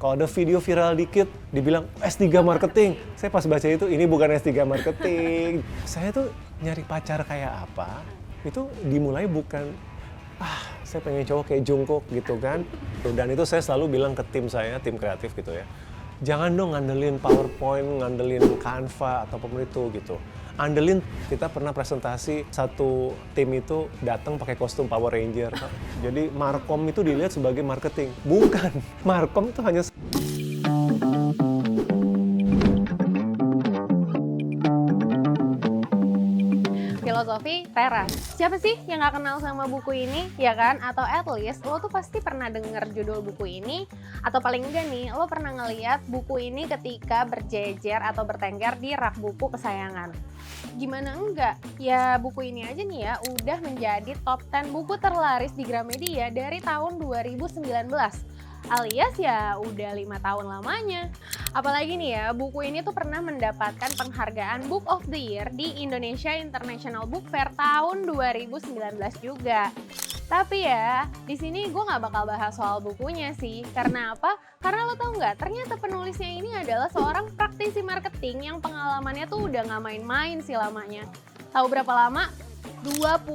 Kalau ada video viral dikit, dibilang S3 marketing. Saya pas baca itu, ini bukan S3 marketing. Saya tuh nyari pacar kayak apa, itu dimulai bukan, saya pengen cowok kayak Jungkook gitu kan. Dan itu saya selalu bilang ke tim saya, tim kreatif gitu ya. Jangan dong ngandelin PowerPoint, ngandelin Canva, atau apapun itu gitu. Andelin, kita pernah presentasi satu tim itu datang pakai kostum Power Ranger. Jadi Markom itu dilihat sebagai marketing. Bukan, Markom itu hanya Filosofi teras. Siapa sih yang gak kenal sama buku ini, ya kan? Atau at least lo tuh pasti pernah denger judul buku ini, atau paling enggak nih, lo pernah ngeliat buku ini ketika berjejer atau bertengger di rak buku kesayangan. Gimana enggak? Ya buku ini aja nih ya, udah menjadi top 10 buku terlaris di Gramedia dari tahun 2019. Alias ya udah 5 tahun lamanya. Apalagi nih ya, buku ini tuh pernah mendapatkan penghargaan Book of the Year di Indonesia International Book Fair tahun 2019 juga. Tapi ya, di sini gue nggak bakal bahas soal bukunya sih. Karena apa? Karena lo tau nggak, ternyata penulisnya ini adalah seorang praktisi marketing yang pengalamannya tuh udah nggak main-main sih lamanya. Tahu berapa lama? 25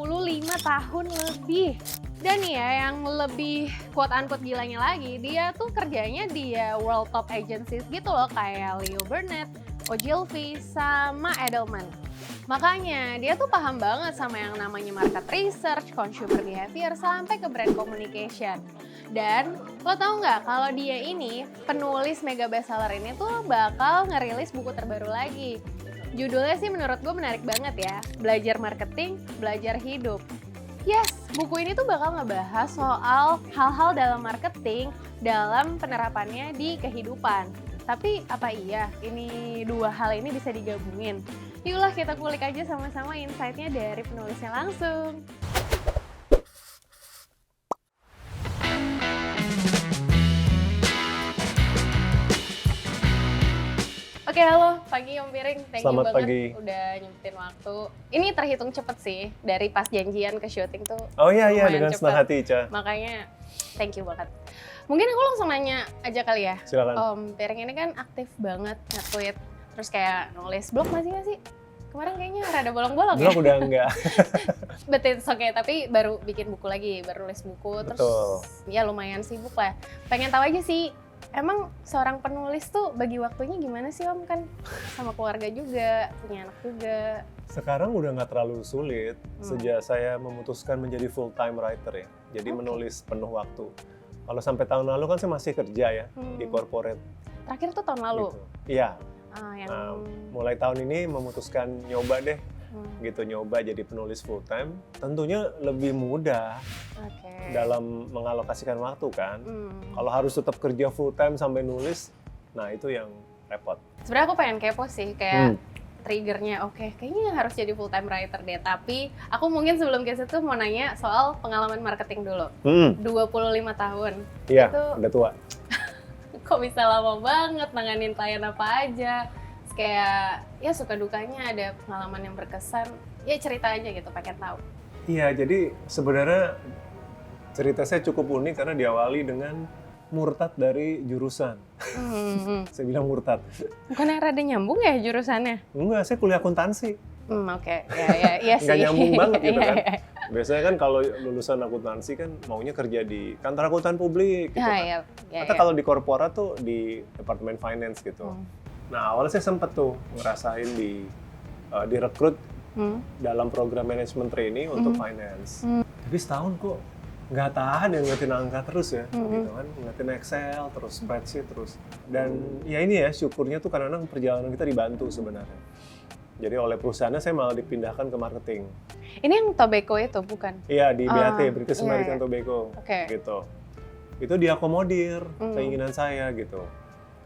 tahun lebih. Dan nih ya, yang lebih quote-unquote gilanya lagi, dia tuh kerjanya di world top agencies gitu loh, kayak Leo Burnett, Ogilvy, sama Edelman. Makanya dia tuh paham banget sama yang namanya market research, consumer behavior, sampai ke brand communication. Dan lo tau nggak kalau dia ini, penulis mega bestseller ini tuh bakal ngerilis buku terbaru lagi. Judulnya sih menurut gue menarik banget ya, Belajar Marketing, Belajar Hidup. Yes, buku ini tuh bakal ngebahas soal hal-hal dalam marketing, dalam penerapannya di kehidupan. Tapi apa iya ini dua hal ini bisa digabungin? Yuklah kita kulik aja sama-sama insight-nya dari penulisnya langsung. Oke, halo, pagi Om Piring. Thank you Selamat banget pagi. udah nyempetin waktu. Ini terhitung cepet sih, dari pas janjian ke syuting tuh. Oh iya, lumayan dengan cepet. senang hati, Ica. Makanya thank you banget. Mungkin aku langsung nanya aja kali ya. Silakan. Om Piring ini kan aktif banget nge-tweet, terus kayak nulis blog masih nggak sih? Kemarin kayaknya rada bolong-bolong ya. Blog udah enggak. But it's okay, tapi baru bikin buku lagi, baru nulis buku. Terus Betul. ya lumayan sibuk lah. Pengen tahu aja sih, emang seorang penulis tuh bagi waktunya gimana sih Om? Kan sama keluarga juga, punya anak juga. Sekarang udah nggak terlalu sulit sejak saya memutuskan menjadi full time writer ya. Jadi Oke. menulis penuh waktu. Kalau sampai tahun lalu kan saya masih kerja ya di corporate. Terakhir tuh tahun lalu. Gitu. Iya. Yang Nah, mulai tahun ini memutuskan nyoba deh, gitu nyoba jadi penulis full time. Tentunya lebih mudah Oke. dalam mengalokasikan waktu kan. Kalau harus tetap kerja full time sampai nulis, nah itu yang repot. Sebenarnya aku pengen kepo sih, kayak triggernya oke, kayaknya harus jadi full time writer deh. Tapi aku mungkin sebelum ke situ mau nanya soal pengalaman marketing dulu. 25 tahun. Iya, Itu udah tua. kok bisa lama banget nanganin klien apa aja. Terus kayak ya suka dukanya, ada pengalaman yang berkesan. Ya cerita aja gitu, pengen tahu. Iya, jadi sebenarnya cerita saya cukup unik karena diawali dengan murtad dari jurusan. Saya bilang murtad. Bukannya rada nyambung ya jurusannya? Enggak, saya kuliah akuntansi. Oke. Iya sih. Nggak nyambung banget gitu Iya, kan. iya. Biasanya kan kalau lulusan akuntansi kan maunya kerja di kantor akuntan publik gitu kan. Iya. Atau kalau di korporat tuh di departemen finance gitu. Nah awalnya saya sempet tuh ngerasain direkrut dalam program management training untuk finance. Tapi setahun kok nggak tahan ya ngeliatin angka terus ya, gitu kan, ngeliatin Excel, terus spreadsheet terus. Dan ya ini ya syukurnya tuh kadang-kadang perjalanan kita dibantu sebenarnya. Jadi oleh perusahaannya saya malah dipindahkan ke marketing. Ini yang Tobacco itu bukan? Iya di BAT, British iya, American iya. Tobacco, Oke. gitu. Itu diakomodir keinginan saya gitu.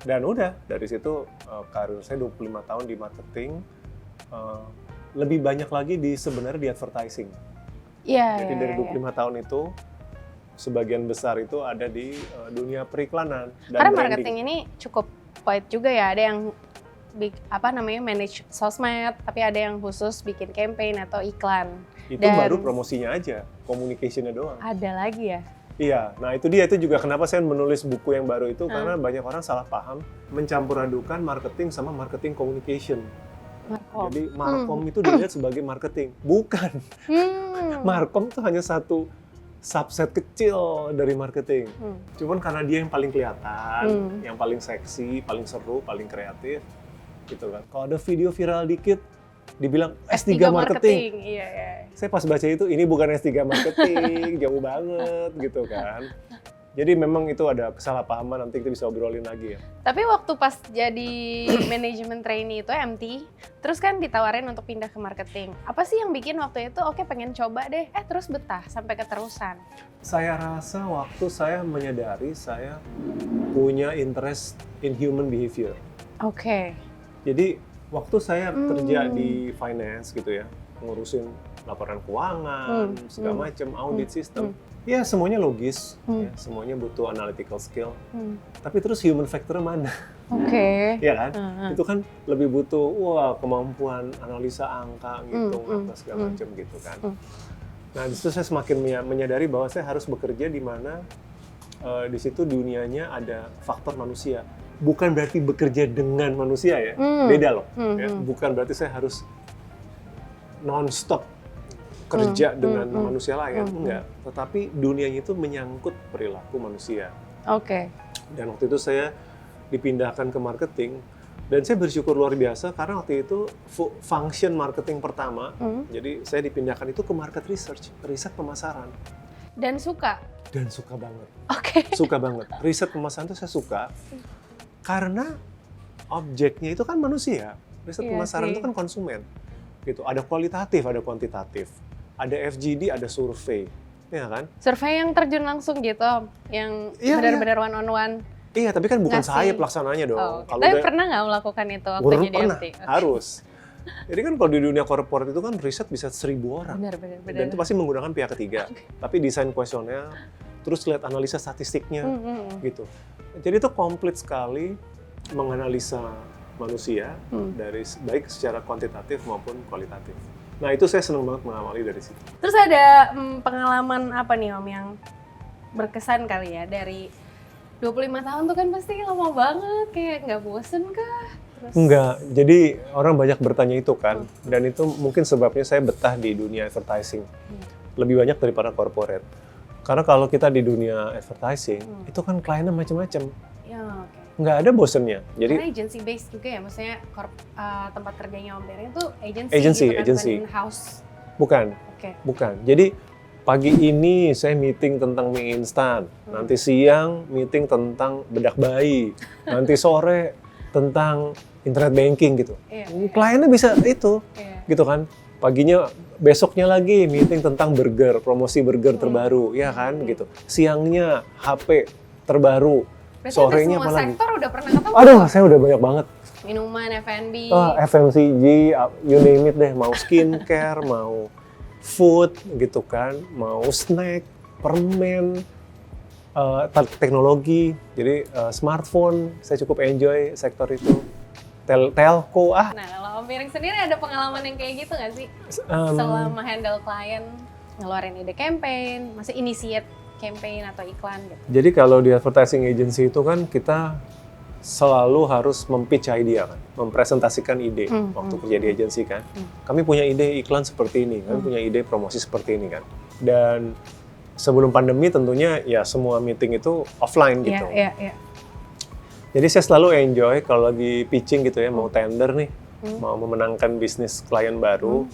Dan udah dari situ karir saya 25 tahun di marketing, lebih banyak lagi sebenarnya di advertising. Iya. Jadi dari 25 tahun itu sebagian besar itu ada di dunia periklanan dan Karena branding. marketing ini cukup wide juga ya, ada yang manage sosmed, tapi ada yang khusus bikin campaign atau iklan. Itu Dan baru promosinya aja, communication-nya doang. ada lagi ya? Iya, nah itu dia, itu juga kenapa saya menulis buku yang baru itu, karena banyak orang salah paham mencampur adukan marketing sama marketing communication. Markom. Jadi markom itu dilihat sebagai marketing, bukan. Markom itu hanya satu subset kecil dari marketing. Cuman karena dia yang paling kelihatan, yang paling seksi, paling seru, paling kreatif, gitu kan. Kalau ada video viral dikit, dibilang S3 marketing. Iya, iya. Saya pas baca itu, ini bukan S3 marketing, jauh banget gitu kan. Jadi memang itu ada kesalahpahaman, nanti kita bisa obrolin lagi ya. Tapi waktu pas jadi manajemen trainee itu MT, terus kan ditawarin untuk pindah ke marketing. Apa sih yang bikin waktu itu, oke pengen coba deh, terus betah sampai keterusan? Saya rasa waktu saya menyadari saya punya interest in human behavior. Oke. Jadi waktu saya kerja di finance gitu ya, ngurusin laporan keuangan, segala macam, audit sistem, ya semuanya logis, ya, semuanya butuh analytical skill. Tapi terus human factor mana? Oke. Ya kan? Itu kan lebih butuh kemampuan analisa angka, ngitung apa segala macam gitu kan. Nah, di situ saya semakin menyadari bahwa saya harus bekerja di mana di situ dunianya ada faktor manusia. Bukan berarti bekerja dengan manusia ya, beda loh. Ya. Bukan berarti saya harus non-stop kerja dengan manusia lain, enggak. Tetapi dunianya itu menyangkut perilaku manusia. Oke. Dan waktu itu saya dipindahkan ke marketing, dan saya bersyukur luar biasa karena waktu itu function marketing pertama, jadi saya dipindahkan itu ke market research, riset pemasaran. Dan suka? Dan suka banget. Oke. Suka banget. Riset pemasaran itu saya suka, karena objeknya itu kan manusia. Riset pemasaran itu kan konsumen. Gitu. Ada kualitatif, ada kuantitatif. Ada FGD, ada survei. Ya kan? Survei yang terjun langsung gitu, yang benar-benar one on one. Iya, tapi kan bukan saya pelaksananya dong. Okay. Tapi pernah nggak melakukan itu waktu jadi MT? Harus. Jadi kan kalau di dunia korporat itu kan riset bisa 1.000 orang. Benar. Dan itu pasti menggunakan pihak ketiga. Tapi desain kuesioner, terus lihat analisa statistiknya, gitu. Jadi itu komplit sekali menganalisa manusia dari baik secara kuantitatif maupun kualitatif. Nah itu saya senang banget mengamali dari situ. Terus ada pengalaman apa nih Om yang berkesan kali ya dari 25 tahun tuh kan pasti lama banget, kayak nggak bosen kah? Terus... Enggak, jadi orang banyak bertanya itu kan, dan itu mungkin sebabnya saya betah di dunia advertising. Lebih banyak daripada corporate. Karena kalau kita di dunia advertising, itu kan kliennya macam-macam. Ya, oke. Nggak ada bosennya. Jadi karena agency based juga ya, maksudnya tempat kerjanya Om Beri itu agency gitu kan, agency. bukan in-house. Bukan, bukan. Jadi pagi ini saya meeting tentang mie instan, nanti siang meeting tentang bedak bayi, nanti sore tentang internet banking gitu. Kliennya bisa itu, gitu kan. Paginya, besoknya lagi meeting tentang burger, promosi burger terbaru, ya kan gitu. Siangnya HP terbaru, berarti sorenya semua apa lagi? Sektor udah pernah ketemu? Aduh, saya udah banyak banget. Minuman, F&B. FMCG, you name it deh, mau skincare, mau food gitu kan, mau snack, permen, teknologi, jadi smartphone, saya cukup enjoy sektor itu. Telco, Nah, kalau Om Piring sendiri ada pengalaman yang kayak gitu nggak sih? Selama handle klien, ngeluarin ide campaign, masih initiate campaign atau iklan gitu? Jadi kalau di advertising agency itu kan kita selalu harus mempitch idea kan, mempresentasikan ide waktu kerja di agensi kan. Kami punya ide iklan seperti ini, kami punya ide promosi seperti ini kan. Dan sebelum pandemi tentunya ya semua meeting itu offline gitu. Iya. Jadi saya selalu enjoy kalau lagi pitching gitu ya, mau tender nih, mau memenangkan bisnis klien baru,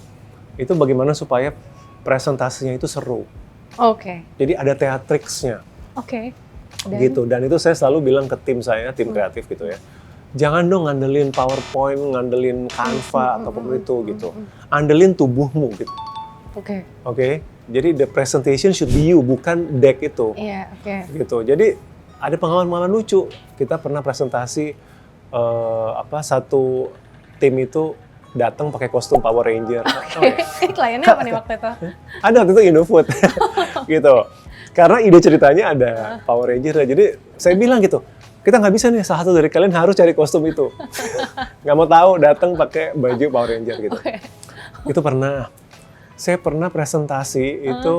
itu bagaimana supaya presentasinya itu seru. Oke. Jadi ada teatriksnya. Oke. Gitu, dan itu saya selalu bilang ke tim saya, tim kreatif gitu ya. Jangan dong ngandelin PowerPoint, ngandelin Canva ataupun itu gitu. Andelin tubuhmu gitu. Oke. Jadi the presentation should be you, bukan deck itu. Iya, oke. Gitu. Jadi ada pengalaman lucu. Kita pernah presentasi satu tim itu datang pakai kostum Power Ranger. Kliennya apa nih waktu itu? Ada waktu itu Indofood. Gitu. Karena ide ceritanya ada Power Ranger. Jadi saya bilang gitu, kita nggak bisa nih, salah satu dari kalian harus cari kostum itu. Nggak mau tahu, datang pakai baju Power Ranger gitu. Itu pernah. Saya pernah presentasi itu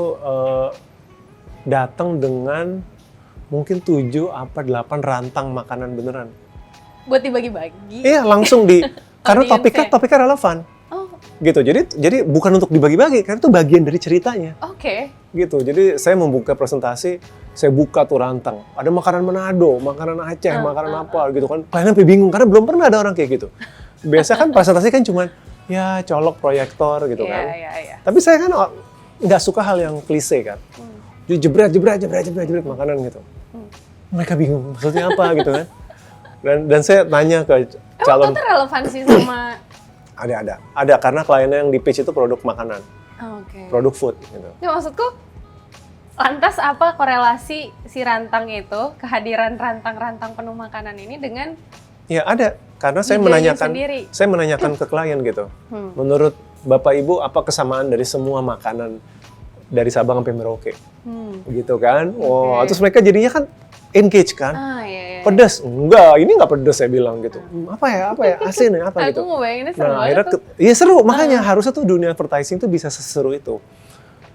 datang dengan mungkin 7 apa 8 rantang makanan beneran. Buat dibagi-bagi. Iya, langsung karena Audience-nya. topiknya relevan. Oh, Gitu. Jadi bukan untuk dibagi-bagi, karena itu bagian dari ceritanya. oke. Gitu. Jadi saya membuka presentasi, saya buka tuh rantang. Ada makanan Manado, makanan Aceh, makanan apa gitu kan. Kalian sampai bingung karena belum pernah ada orang kayak gitu. Biasa kan presentasi kan cuman ya colok proyektor gitu kan. Iya. Tapi saya kan nggak suka hal yang klise kan. Jadi jebret makanan gitu. Mereka bingung maksudnya apa gitu kan. Dan saya tanya ke calon, Itu relevansi sama... ada karena kliennya yang di pitch itu produk makanan, Oke. produk food gitu. Ya, maksudku, lantas apa korelasi si rantang itu, kehadiran rantang-rantang penuh makanan ini dengan Ya ada, karena saya idenya menanyakan, sendiri? ke klien gitu. Menurut Bapak Ibu apa kesamaan dari semua makanan dari Sabang sampai Merauke, gitu kan? Oh, terus mereka jadinya kan engage kan? Iya. Pedas? Enggak, ini nggak pedas saya bilang gitu. Apa ya, asin ya, apa gitu. Aku ngebayanginnya seru Nah, banget akhirnya tuh. iya seru, makanya harusnya tuh dunia advertising tuh bisa seseru itu.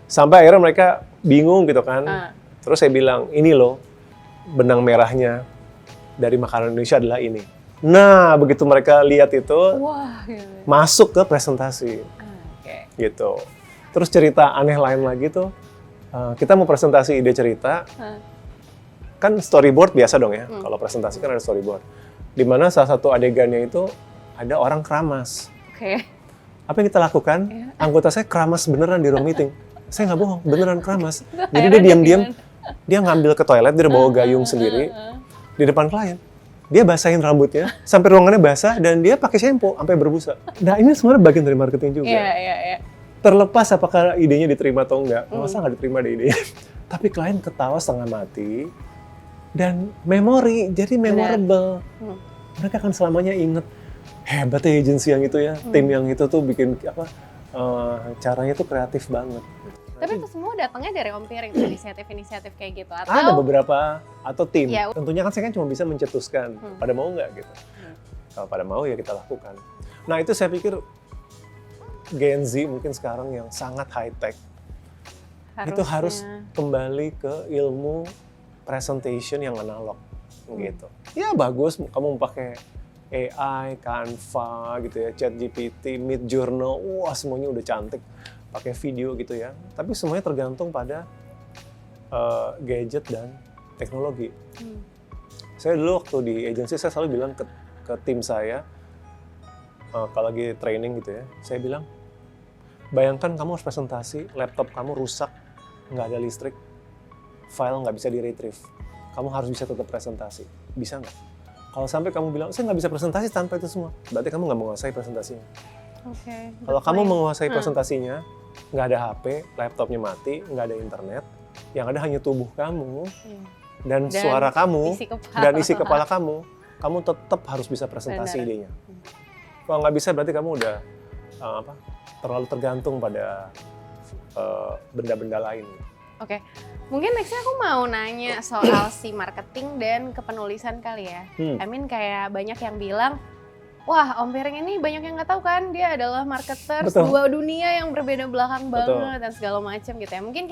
Sampai akhirnya mereka bingung gitu kan. Terus saya bilang, ini loh benang merahnya dari makanan Indonesia adalah ini. Nah, begitu mereka lihat itu, Wah, gitu. masuk ke presentasi Oke. gitu. Terus cerita aneh lain lagi tuh, kita mau presentasi ide cerita, kan storyboard biasa dong ya, kalau presentasi kan ada storyboard. Di mana salah satu adegannya itu ada orang keramas. Oke. Apa yang kita lakukan? Anggota saya keramas beneran di ruang meeting. Saya nggak bohong, beneran keramas. Jadi dia Akhirnya diam-diam, gimana? dia ngambil ke toilet, dia bawa gayung sendiri di depan klien. Dia basahin rambutnya sampai ruangannya basah dan dia pakai shampoo sampai berbusa. Nah ini sebenarnya bagian dari marketing juga. Iya. Terlepas apakah idenya diterima atau enggak, masa nggak diterima deh idenya. Tapi klien ketawa setengah mati dan memori, jadi memorable. Mereka akan selamanya inget, hebat ya agensi yang itu ya, tim yang itu tuh bikin apa, caranya tuh kreatif banget. Tapi itu semua datangnya dari Om Piring, inisiatif-inisiatif kayak gitu? Atau Ada beberapa, atau tim. Ya. Tentunya kan saya kan cuma bisa mencetuskan, pada mau nggak gitu. Kalau pada mau ya kita lakukan. Nah itu saya pikir Gen Z mungkin sekarang yang sangat high-tech, itu harus kembali ke ilmu presentation yang analog gitu. Ya bagus kamu pakai AI, Canva gitu ya, ChatGPT, Midjourney, wah semuanya udah cantik, pakai video gitu ya. Tapi semuanya tergantung pada gadget dan teknologi. Saya dulu waktu di agensi saya selalu bilang ke tim saya, kalau lagi training gitu ya, saya bilang, bayangkan kamu harus presentasi, laptop kamu rusak, nggak ada listrik, file nggak bisa di-retrieve. Kamu harus bisa tetap presentasi. Bisa nggak? Kalau sampai kamu bilang, saya nggak bisa presentasi tanpa itu semua, berarti kamu nggak menguasai presentasinya. Kalau kamu menguasai presentasinya, nggak ada HP, laptopnya mati, nggak ada internet, yang ada hanya tubuh kamu, dan suara kamu, dan isi kepala kamu tetap harus bisa presentasi idenya. Kalau nggak bisa, berarti kamu udah terlalu tergantung pada benda-benda lain. Oke, mungkin nextnya aku mau nanya soal si marketing dan kepenulisan kali ya. I mean kayak banyak yang bilang, wah Om Piring ini banyak yang nggak tahu kan, dia adalah marketers dua dunia yang berbeda belakang banget dan segala macam gitu ya. Mungkin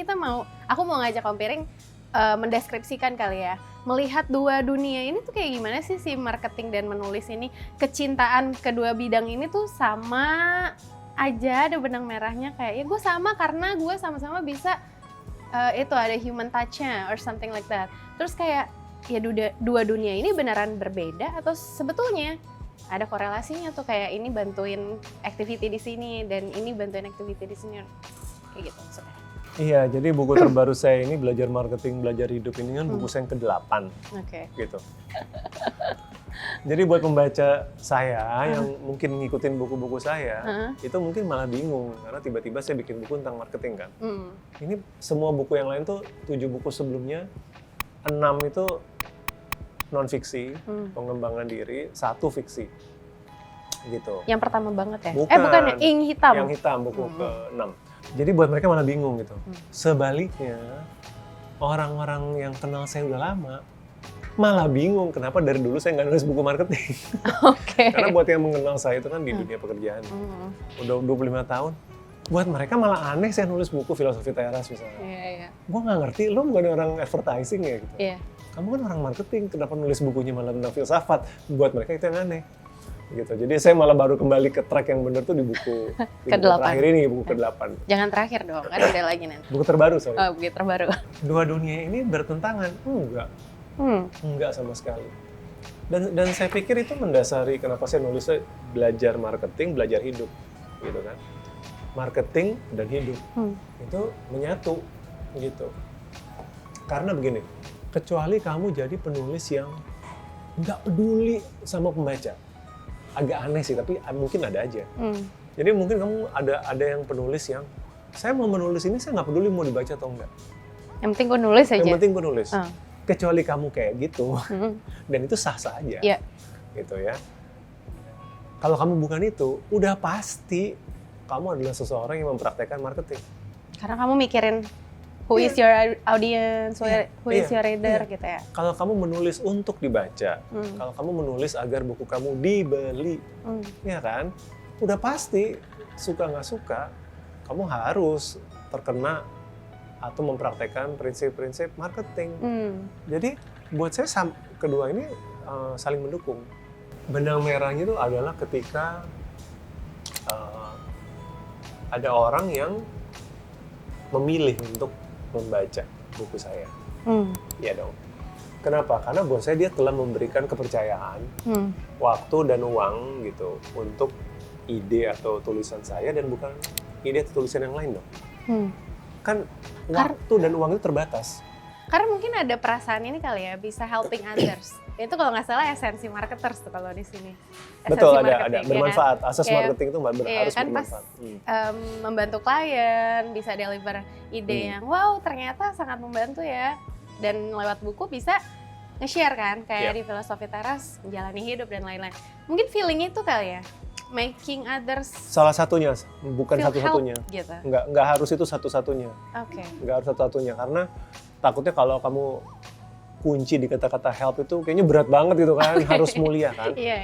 aku mau ngajak Om Piring mendeskripsikan kali ya, melihat dua dunia ini tuh kayak gimana sih si marketing dan menulis ini, kecintaan kedua bidang ini tuh sama aja, ada benang merahnya kayak ya gue sama karena gue sama-sama bisa itu ada human touch-nya or something like that. Terus kayak ya dua dunia ini beneran berbeda atau sebetulnya ada korelasinya tuh, kayak ini bantuin activity di sini dan ini bantuin activity di sini kayak gitu maksudnya. Iya, jadi buku terbaru saya ini Belajar Marketing, Belajar Hidup ini kan buku saya yang ke-8. Gitu. Jadi buat pembaca saya yang mungkin ngikutin buku-buku saya, itu mungkin malah bingung karena tiba-tiba saya bikin buku tentang marketing kan. Ini semua buku yang lain tuh 7 buku sebelumnya, 6 itu non-fiksi, pengembangan diri, 1 fiksi. Gitu. Yang pertama banget ya? Bukan ya, Ink Hitam. Yang hitam, buku ke-6. Jadi buat mereka malah bingung gitu. Sebaliknya, orang-orang yang kenal saya udah lama, malah bingung kenapa dari dulu saya nggak nulis buku marketing. Karena buat yang mengenal saya itu kan di dunia pekerjaan. Udah 25 tahun, buat mereka malah aneh saya nulis buku filosofi teras misalnya. Iya. Gue nggak ngerti, lo bukan orang advertising ya gitu. Iya. Kamu kan orang marketing, kenapa nulis bukunya malah tentang filsafat? Buat mereka itu yang aneh. Gitu. Jadi saya malah baru kembali ke track yang benar tuh di buku Ke-8. terakhir ini, buku ke-8. Jangan terakhir dong, kan ada lagi nanti. Buku terbaru, sorry. Oh, buku terbaru. Dua dunia ini bertentangan? Enggak. Enggak sama sekali. Dan saya pikir itu mendasari kenapa saya nulisnya belajar marketing, belajar hidup. Gitu kan. Marketing dan hidup. Itu menyatu. Gitu. Karena begini, kecuali kamu jadi penulis yang nggak peduli sama pembaca. Agak aneh sih, tapi mungkin ada aja. Jadi mungkin kamu ada yang penulis yang, saya mau menulis ini, saya nggak peduli mau dibaca atau enggak. Yang penting gue nulis aja. Yang penting gue nulis. Kecuali kamu kayak gitu, dan itu sah-sah aja. Iya. Gitu ya. Kalau kamu bukan itu, udah pasti kamu adalah seseorang yang mempraktekkan marketing. Karena kamu mikirin who is your audience, who is your reader gitu ya. Kalau kamu menulis untuk dibaca, kalau kamu menulis agar buku kamu dibeli, ya kan? Udah pasti, suka nggak suka, kamu harus terkena atau mempraktekkan prinsip-prinsip marketing. Jadi buat saya kedua ini saling mendukung. Benang merahnya itu adalah ketika ada orang yang memilih untuk membaca buku saya. Iya dong. Kenapa? Karena buat saya dia telah memberikan kepercayaan, waktu dan uang gitu untuk ide atau tulisan saya dan bukan ide atau tulisan yang lain dong. Kan waktu dan uang itu terbatas. Karena mungkin ada perasaan ini kali ya, bisa helping others. Itu kalau nggak salah esensi marketers tuh kalau di sini. Betul, ada bermanfaat. Asas marketing itu harus kan bermanfaat. Membantu klien, bisa deliver ide yang wow ternyata sangat membantu ya. Dan lewat buku bisa nge-share kan, kayak di Filosofi Teras, menjalani hidup dan lain-lain. Mungkin feeling itu kali ya, making others salah satunya, bukan satu-satunya. Gitu. Nggak harus itu satu-satunya. Oke. Nggak harus satu-satunya, karena takutnya kalau kamu kunci di kata-kata help itu kayaknya berat banget gitu kan, harus mulia kan. Iya.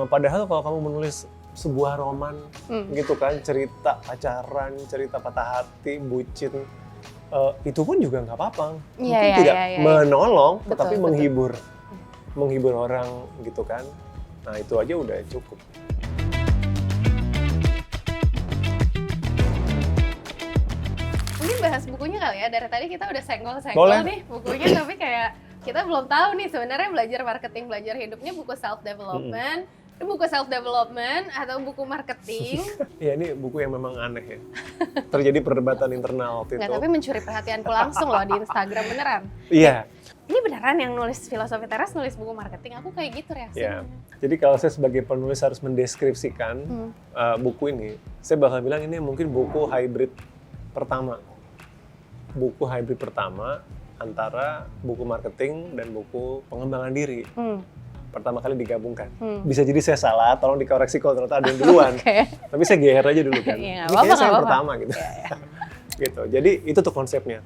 Padahal kalau kamu menulis sebuah roman gitu kan, cerita pacaran, cerita patah hati, bucin, itu pun juga nggak apa-apa. Mungkin tidak menolong, tetapi menghibur orang gitu kan. Nah itu aja udah cukup. Mungkin bahas bukunya kali ya, dari tadi kita udah senggol-senggol nih bukunya, tapi kayak kita belum tahu nih sebenarnya belajar marketing, belajar hidupnya buku self-development, buku self-development atau buku marketing. Iya ini buku yang memang aneh ya, terjadi perdebatan internal waktu itu. Nggak, tapi mencuri perhatianku langsung loh di Instagram, beneran. Iya. Ini beneran yang nulis Filosofi Teras, nulis buku marketing, aku kayak gitu reaksinya. Ya. Jadi kalau saya sebagai penulis harus mendeskripsikan buku ini, saya bakal bilang ini mungkin buku hybrid pertama. Buku hybrid pertama antara buku marketing dan buku pengembangan diri. Pertama kali digabungkan. Bisa jadi saya salah, tolong dikoreksi kalau ternyata ada yang duluan. Tapi saya GR aja dulu kan. Ini kayaknya saya yang pertama gitu. Gitu. Jadi itu tuh konsepnya.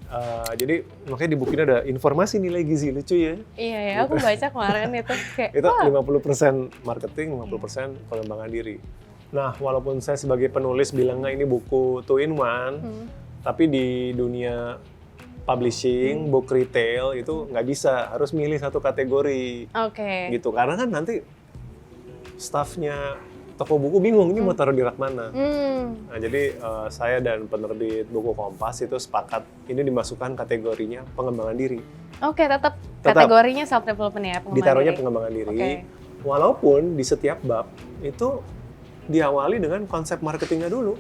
Jadi makanya di buku ini ada informasi nilai gizi, lucu ya. Iya ya, aku baca kemarin itu kayak itu 50% marketing, 50% pengembangan diri. Nah, walaupun saya sebagai penulis bilangnya ini buku 2-in-1, tapi di dunia publishing, book retail itu nggak bisa, harus milih satu kategori. Gitu, karena kan nanti staffnya toko buku bingung ini mau taruh di rak mana. Nah, jadi saya dan penerbit buku Kompas itu sepakat ini dimasukkan kategorinya pengembangan diri. Tetap kategorinya self development ya, pengembangan ditaruhnya diri. Pengembangan diri. Walaupun di setiap bab itu diawali dengan konsep marketingnya dulu,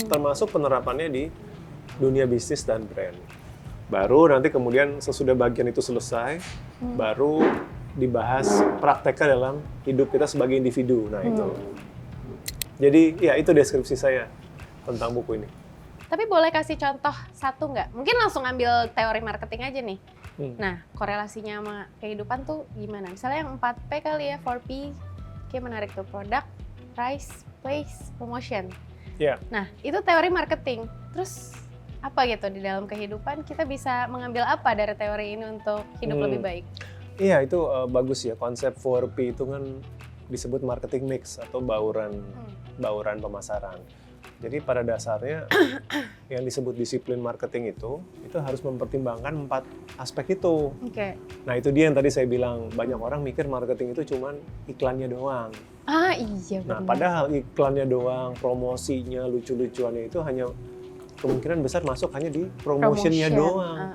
termasuk penerapannya di dunia bisnis dan brand. Baru nanti kemudian sesudah bagian itu selesai, baru dibahas prakteknya dalam hidup kita sebagai individu. Nah itu. Jadi ya itu deskripsi saya tentang buku ini. Tapi boleh kasih contoh satu nggak? Mungkin langsung ambil teori marketing aja nih. Nah korelasinya sama kehidupan tuh gimana? Misalnya yang 4P kali ya, 4P. Kayak menarik tuh, product, price, place, promotion. Nah itu teori marketing. Terus apa gitu di dalam kehidupan kita bisa mengambil apa dari teori ini untuk hidup lebih baik? Iya itu bagus ya, konsep 4P itu kan disebut marketing mix atau bauran pemasaran. Jadi pada dasarnya yang disebut disiplin marketing itu harus mempertimbangkan 4 aspek itu. Oke. Nah itu dia yang tadi saya bilang, banyak orang mikir marketing itu cuman iklannya doang. Ah iya Nah benar. padahal iklannya doang, promosinya, lucu-lucuannya itu hanya kemungkinan besar masuk hanya di promotionnya doang.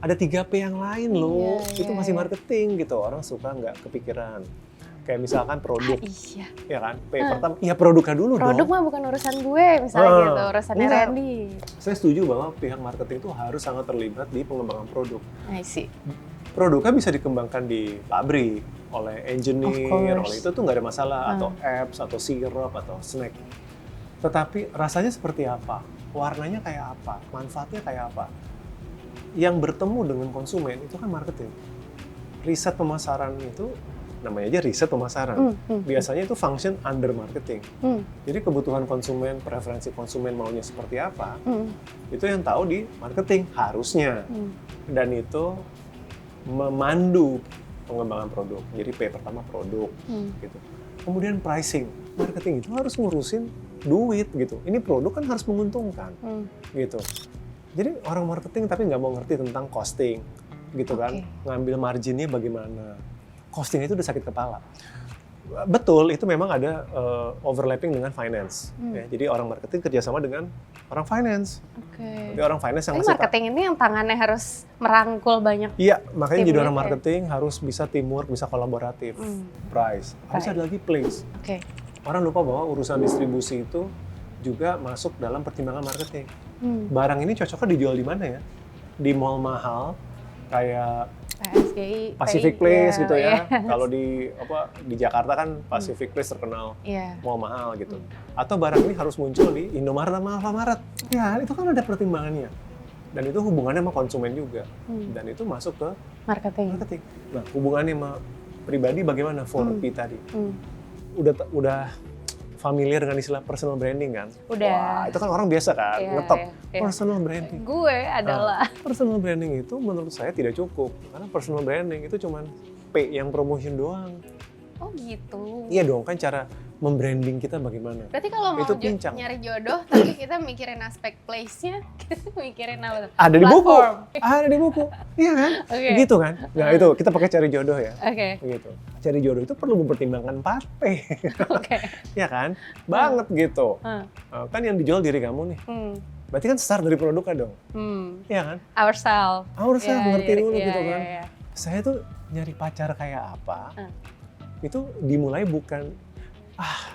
Ada 3P yang lain loh, Iya, itu iya, masih iya. marketing gitu, orang suka nggak kepikiran. Kayak misalkan produk, Iya. ya kan? P pertama, ya produknya dulu Produk dong. mah bukan urusan gue misalnya gitu, urusannya enggak. Randy. Saya setuju bahwa pihak marketing itu harus sangat terlibat di pengembangan produk. I see. Produknya bisa dikembangkan di pabrik, oleh engineer, Of course. oleh itu tuh nggak ada masalah, atau apps, atau sirup, atau snack. Tetapi rasanya seperti apa? Warnanya kayak apa? Manfaatnya kayak apa? Yang bertemu dengan konsumen itu kan marketing. Riset pemasaran itu namanya aja riset pemasaran. Biasanya itu function under marketing. Jadi kebutuhan konsumen, preferensi konsumen maunya seperti apa, itu yang tahu di marketing harusnya. Dan itu memandu pengembangan produk. Jadi P pertama produk, gitu. Kemudian pricing, marketing itu harus ngurusin duit gitu. Ini produk kan harus menguntungkan, gitu. Jadi orang marketing tapi nggak mau ngerti tentang costing, gitu kan? Oke. Ngambil marginnya bagaimana? Costing itu udah sakit kepala. Betul, itu memang ada overlapping dengan finance. Ya, jadi orang marketing kerjasama dengan orang finance. Oke. Jadi orang finance yang Tapi ngasih marketing ini yang tangannya harus merangkul banyak. Iya, makanya jadi Timnya orang ya. marketing harus bisa teamwork, bisa kolaboratif. Price, harus Right. ada lagi place. Oke. Orang lupa bahwa urusan distribusi itu juga masuk dalam pertimbangan marketing. Barang ini cocoknya dijual di mana ya? Di mall mahal, kayak PSGI, Pacific PI, Place iya, gitu ya. iya. Kalau di Jakarta kan Pacific Place terkenal Iya. mall mahal gitu. Atau barang ini harus muncul di Indomaret sama Alfamaret. Ya, itu kan ada pertimbangannya. Dan itu hubungannya sama konsumen juga. Dan itu masuk ke Marketing. marketing. Nah, hubungannya sama pribadi bagaimana? 4P tadi. Udah familiar dengan istilah personal branding kan? Udah. Wah, itu kan orang biasa kan, Iya, ngetop iya. personal branding. Gue adalah Personal branding itu menurut saya tidak cukup. Karena personal branding itu cuman P yang promotion doang. oh gitu. Iya dong, kan cara membranding kita bagaimana? Berarti kalau mau Itu pincang. nyari jodoh, tapi kita mikirin aspek place-nya, kita mikirin apa tuh? Ada di buku. Platform. Ada di buku. Iya kan? Oke. Gitu kan? Nah, itu kita pakai cari jodoh ya. Oke. Gitu. Cari jodoh itu perlu mempertimbangkan 4P. Oke. Ya kan? Banget gitu. Kan yang dijual diri kamu nih. Berarti kan start dari produknya dong. Iya kan? Ourselves. Harusnya Iya, ngerti iya, dulu iya, gitu iya, kan. iya. Saya tuh nyari pacar kayak apa, itu dimulai bukan,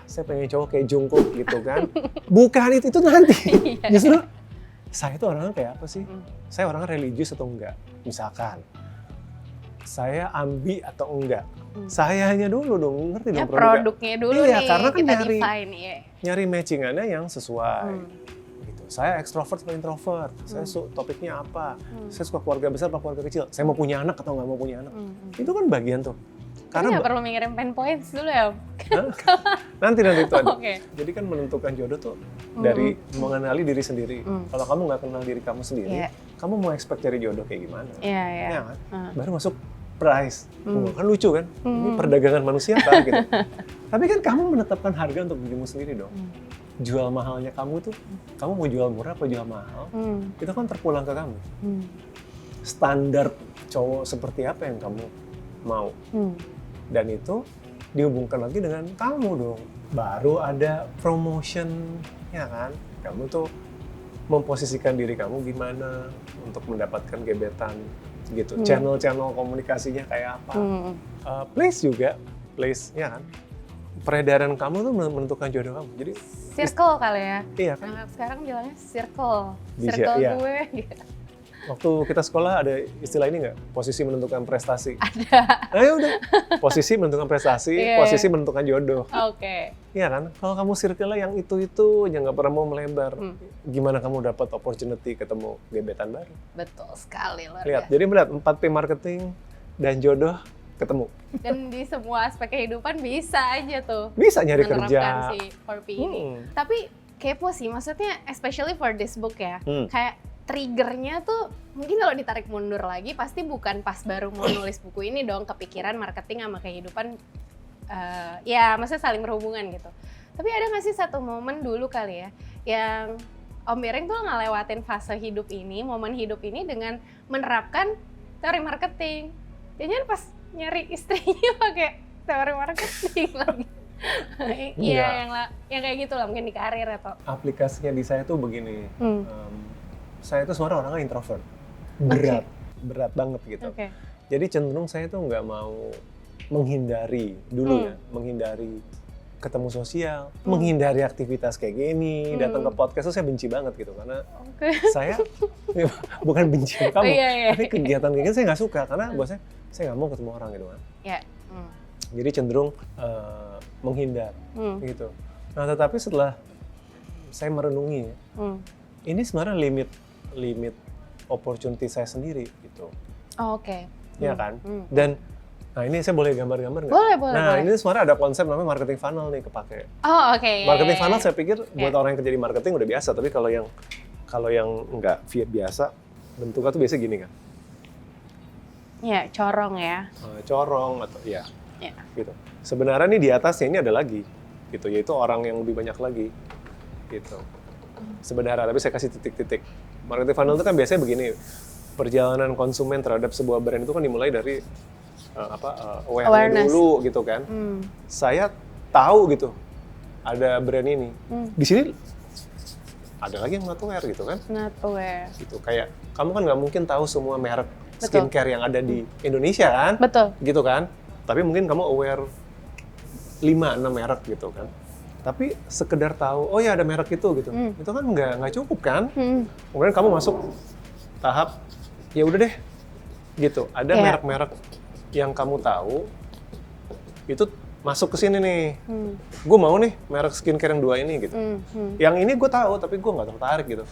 saya pengen cowok kayak Jungkook gitu kan. Bukan itu nanti. Iya. Justru, saya tuh orangnya kayak apa sih? Saya orangnya religius atau enggak? Misalkan, saya ambi atau enggak? Sayanya dulu dong, ngerti Ya dong produknya. produknya dulu Iya, nih, karena kan kita nyari- define ya. Nyari matchingannya yang sesuai. Gitu. Saya ekstrovert atau introvert, saya topiknya apa, saya suka keluarga besar atau keluarga kecil, saya mau punya anak atau nggak mau punya anak, itu kan bagian tuh. Tapi Karena nggak perlu mikirin pain points dulu ya. nanti itu ada. Oke. Jadi kan menentukan jodoh tuh dari mengenali diri sendiri. Kalau kamu nggak kenal diri kamu sendiri, Iya. kamu mau expect cari jodoh kayak gimana? Iya, iya. Ya kan? Baru masuk price. Kan lucu kan? Ini perdagangan manusia kan gitu. Tapi kan kamu menetapkan harga untuk dirimu sendiri dong. Jual mahalnya kamu tuh, kamu mau jual murah apa jual mahal, itu kan terpulang ke kamu. Standar cowok seperti apa yang kamu mau. Dan itu dihubungkan lagi dengan kamu dong. Baru ada promotion, ya kan? Kamu tuh memposisikan diri kamu gimana untuk mendapatkan gebetan gitu. Channel-channel komunikasinya kayak apa. Place juga, place, ya kan? Peredaran kamu tuh menentukan jodoh kamu. Jadi Circle kali ya. iya kan? Anak sekarang bilangnya circle. Bisa, Circle iya. gue gitu. Waktu kita sekolah ada istilah ini nggak? Posisi menentukan prestasi. Ada. Ayo udah. Posisi menentukan prestasi, Iya. posisi menentukan jodoh. Oke. Iya kan? Kalau kamu circle-nya yang itu aja nggak pernah mau melebar, gimana kamu dapat opportunity ketemu gebetan baru? Betul sekali. Luar Lihat, biasa. jadi melihat 4P marketing dan jodoh ketemu. Dan di semua aspek kehidupan bisa aja tuh Bisa nyari menerapkan kerja. si 4P ini. Tapi kepo sih, maksudnya especially for this book ya. Kayak triggernya tuh mungkin kalau ditarik mundur lagi pasti bukan pas baru mau nulis buku ini dong kepikiran marketing sama kehidupan ya maksudnya saling berhubungan gitu. Tapi ada nggak sih satu momen dulu kali ya yang Om Biring tuh ngelewatin fase hidup ini, momen hidup ini dengan menerapkan teori marketing. Jangan pas nyari istrinya pakai teori marketing lagi. Iya, yang kayak gitu lah mungkin di karir atau. Aplikasinya di saya tuh begini. Saya tuh sebenarnya orangnya introvert. Berat banget gitu. Oke. Jadi cenderung saya tuh nggak mau menghindari dulu ya, menghindari ketemu sosial, menghindari aktivitas kayak gini, datang ke podcast tuh saya benci banget gitu karena saya bukan benci sama kamu, tapi kegiatan kayak gini saya nggak suka karena buat saya nggak mau ketemu orang gitu kan. Iya. Jadi cenderung menghindar gitu. Nah tetapi setelah saya merenungi, ini sebenarnya limit opportunity saya sendiri gitu. Oh, oke. Ya kan? Dan nah ini saya boleh gambar-gambar nggak? Boleh. Nah ini sebenarnya ada konsep namanya marketing funnel nih kepake. Oh oke. Marketing funnel saya pikir buat orang yang kerja di marketing udah biasa, tapi kalau yang nggak biasa, bentuknya tuh biasa gini kan? Iya, corong ya. Corong atau ya. Gitu. Sebenarnya nih di atasnya ini ada lagi, gitu, yaitu orang yang lebih banyak lagi, gitu. Sebenarnya, tapi saya kasih titik-titik. Marketing funnel itu kan biasanya begini, perjalanan konsumen terhadap sebuah brand itu kan dimulai dari awareness dulu, gitu kan. Saya tahu gitu, ada brand ini. Di sini ada lagi yang not aware gitu kan? Not aware. Gitu, kayak kamu kan nggak mungkin tahu semua merek skincare yang ada di Indonesia kan? Betul. Gitu kan? Tapi mungkin kamu aware 5-6 merek gitu kan. Tapi sekedar tahu, oh ya ada merek itu gitu. Itu kan nggak cukup kan? Kemudian kamu masuk tahap, ya udah deh gitu. Ada merek-merek yang kamu tahu, itu masuk ke sini nih. Gue mau nih merek skincare yang 2 ini gitu. Yang ini gue tahu, tapi gue nggak tertarik gitu.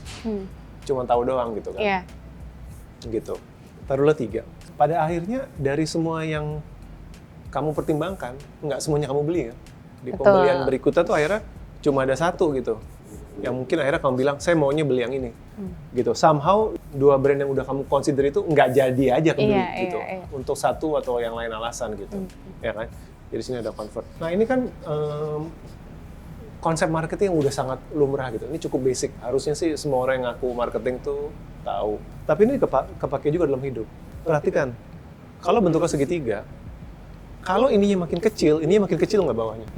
Cuma tahu doang gitu kan. Gitu. Taruhlah 3. Pada akhirnya dari semua yang kamu pertimbangkan, nggak semuanya kamu beli ya. Di pembelian berikutnya tuh akhirnya cuma ada 1 gitu. Yang mungkin akhirnya kamu bilang, saya maunya beli yang ini. Gitu. Somehow 2 brand yang udah kamu consider itu nggak jadi aja kebeli gitu. Untuk 1 atau yang lain alasan gitu. Ya kan? Jadi sini ada convert. Nah ini kan konsep marketing yang udah sangat lumrah gitu. Ini cukup basic. Harusnya sih semua orang yang ngaku marketing tuh tahu. Tapi ini kepake juga dalam hidup. Perhatikan, kalau bentuknya segitiga, kalau ininya makin kecil nggak bawahnya?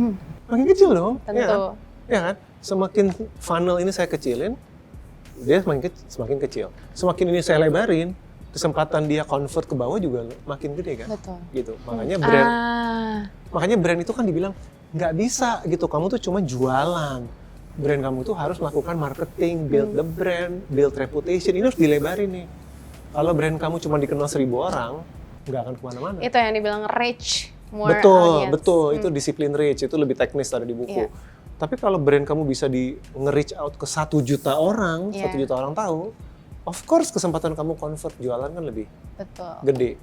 Makin kecil dong. Tentu. Ya kan? Semakin funnel ini saya kecilin, dia semakin kecil. Semakin ini saya lebarin, kesempatan dia convert ke bawah juga makin gede kan? Betul. Gitu. Makanya brand itu kan dibilang nggak bisa gitu. Kamu tuh cuma jualan. Brand kamu tuh harus melakukan marketing, build the brand, build reputation. Ini harus dilebarin nih. Kalau brand kamu cuma dikenal 1000 orang, nggak akan kemana-mana. Itu yang dibilang reach. Betul. Itu disiplin reach, itu lebih teknis ada di buku. Tapi kalau brand kamu bisa nge-reach out ke 1 juta orang, 1 juta orang tahu, of course kesempatan kamu convert jualan kan lebih gede.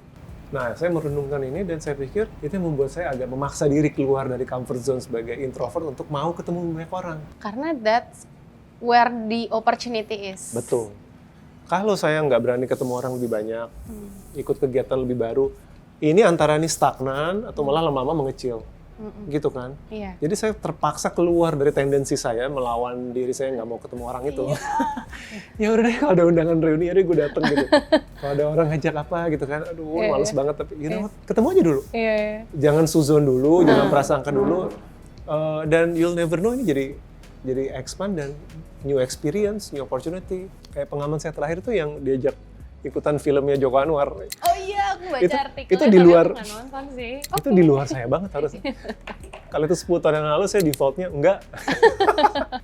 Nah, saya merenungkan ini dan saya pikir itu yang membuat saya agak memaksa diri keluar dari comfort zone sebagai introvert untuk mau ketemu banyak orang. Karena that's where the opportunity is. Betul. Kalau saya nggak berani ketemu orang lebih banyak, ikut kegiatan lebih baru, ini antara ini stagnan atau malah lama-lama mengecil. Gitu kan? Iya. Jadi saya terpaksa keluar dari tendensi saya melawan diri saya nggak mau ketemu orang itu. Ya udah deh, kalau ada undangan reuni ya deh gue datang gitu. Kalau ada orang ngajak apa gitu kan, aduh males banget, tapi ketemu aja dulu. Jangan suzon dulu, jangan prasangka dulu, dan you'll never know ini jadi expand dan new experience, new opportunity. Kayak pengalaman saya terakhir tuh yang diajak ikutan filmnya Joko Anwar. Oh iya, aku baca artikelnya, itu di luar, tapi aku nggak nonton sih. Itu di luar saya banget harusnya. Kalau itu 10 tahun yang lalu saya defaultnya enggak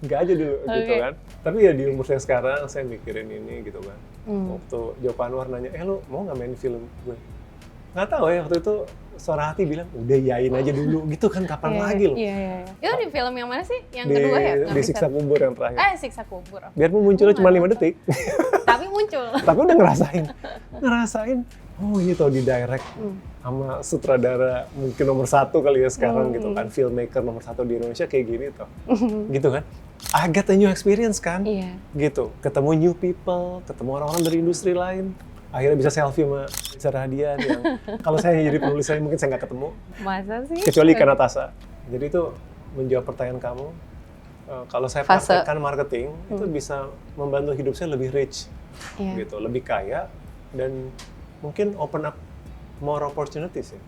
aja dulu gitu kan. Tapi ya di umur saya sekarang saya mikirin ini gitu kan. Waktu Joko Anwar nanya, lu mau nggak main film gue? Nggak tahu ya, waktu itu suara hati bilang, udah yain aja dulu gitu kan, kapan lagi loh. Iya. Itu di film yang mana sih? Yang kedua ya? Di Siksa Kubur yang terakhir. Siksa Kubur. Biarpun munculnya cuma 5 detik. Tapi muncul. Tapi udah ngerasain. Oh ini tau di direct sama sutradara mungkin nomor 1 kali ya sekarang gitu kan. Filmmaker nomor 1 di Indonesia kayak gini tuh. Gitu kan. I get a new experience kan. Iya. Gitu. Ketemu new people, ketemu orang-orang dari industri lain. Akhirnya bisa selfie sama Sarah Hadian yang kalau saya jadi penulis saya mungkin saya nggak ketemu. Masa sih? Kecuali Kanatasa. Jadi itu menjawab pertanyaan kamu, kalau saya Fase. praktekkan marketing, itu bisa membantu hidup saya lebih rich, Iya. gitu, lebih kaya, dan mungkin open up more opportunities ya.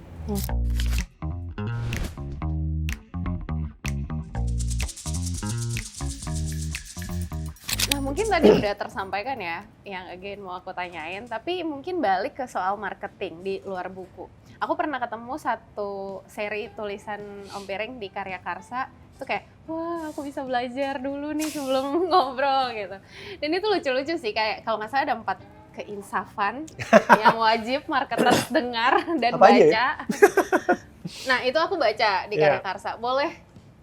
Nah, mungkin tadi udah tersampaikan ya, yang again mau aku tanyain, tapi mungkin balik ke soal marketing di luar buku. Aku pernah ketemu satu seri tulisan Om Piring di Karya Karsa, itu kayak, wah aku bisa belajar dulu nih sebelum ngobrol gitu. Dan itu lucu-lucu sih, kayak kalau nggak salah ada 4 keinsafan yang wajib marketers dengar dan Apa aja ya? baca. Nah, itu aku baca di Karya Iya. Karsa. Boleh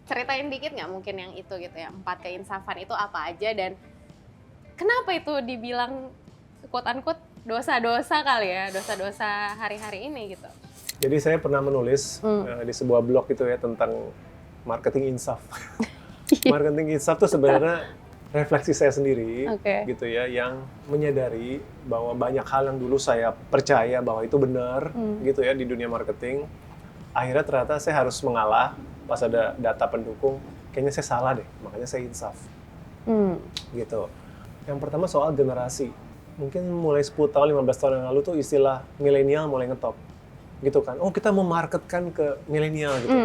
ceritain dikit nggak mungkin yang itu gitu ya, 4 keinsafan itu apa aja dan kenapa itu dibilang quote-unquote dosa-dosa kali ya, dosa-dosa hari-hari ini gitu? Jadi saya pernah menulis di sebuah blog itu ya tentang marketing insaf. Marketing insaf itu sebenarnya refleksi saya sendiri, Oke. gitu ya, yang menyadari bahwa banyak hal yang dulu saya percaya bahwa itu benar, gitu ya, di dunia marketing. Akhirnya ternyata saya harus mengalah pas ada data pendukung. Kayaknya saya salah deh, makanya saya insaf, gitu. Yang pertama soal generasi. Mungkin mulai 10 tahun, 15 tahun yang lalu tuh istilah milenial mulai ngetop. Gitu kan. Oh, kita memarketkan ke milenial gitu.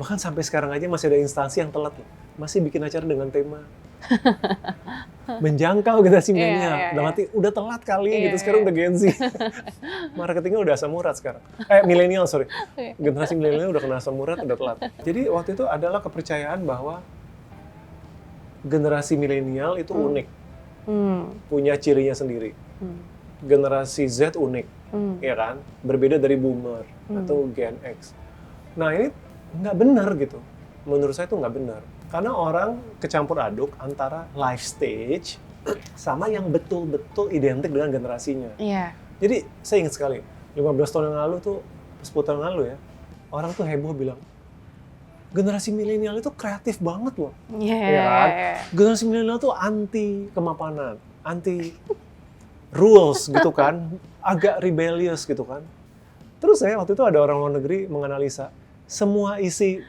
Bahkan sampai sekarang aja masih ada instansi yang telat. Masih bikin acara dengan tema menjangkau generasi milenial. Iya. Dalam arti udah telat kali Iya, gitu. Sekarang iya. udah Gen Z. Marketingnya udah asam urat sekarang. Milenial, sorry. Generasi milenial udah kena asam urat, udah telat. Jadi waktu itu adalah kepercayaan bahwa generasi milenial itu unik. Punya cirinya sendiri. Generasi Z unik. Ya kan? Berbeda dari boomer atau Gen X. Nah, ini nggak benar gitu. Menurut saya itu nggak benar. Karena orang kecampur aduk antara life stage sama yang betul-betul identik dengan generasinya. Iya. Jadi saya ingat sekali, 15 tahun yang lalu tuh, 10 tahun yang lalu ya, orang tuh heboh bilang, generasi milenial itu kreatif banget loh. Iya. Ya kan? Generasi milenial tuh anti kemapanan, anti rules gitu kan, agak rebellious gitu kan. Terus saya waktu itu ada orang luar negeri menganalisa semua isi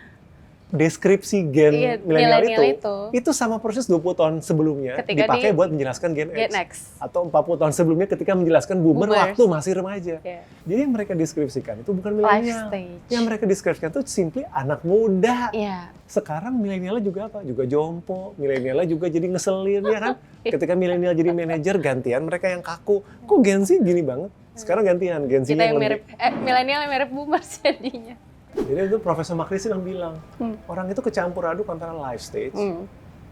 deskripsi gen Iya, milenial milenial itu sama proses 20 tahun sebelumnya Ketika dipakai di buat menjelaskan Gen Gen X. X. Atau 40 tahun sebelumnya ketika menjelaskan boomer Boomers. waktu masih remaja. Iya. Jadi yang mereka deskripsikan itu bukan Life milenial. stage. Yang mereka deskripsikan itu simply anak muda. Iya. Sekarang milenialnya juga apa? Juga jompo. Milenialnya juga jadi ngeselin, ya kan? Ketika milenial jadi manajer, gantian mereka yang kaku. Kok Gen Z gini banget? Sekarang gantian, Gen Z Kita yang lebih. mirip, milenial yang mirip boomers jadinya. Jadi itu Profesor Makrizi yang bilang, orang itu kecampur aduk antara life stage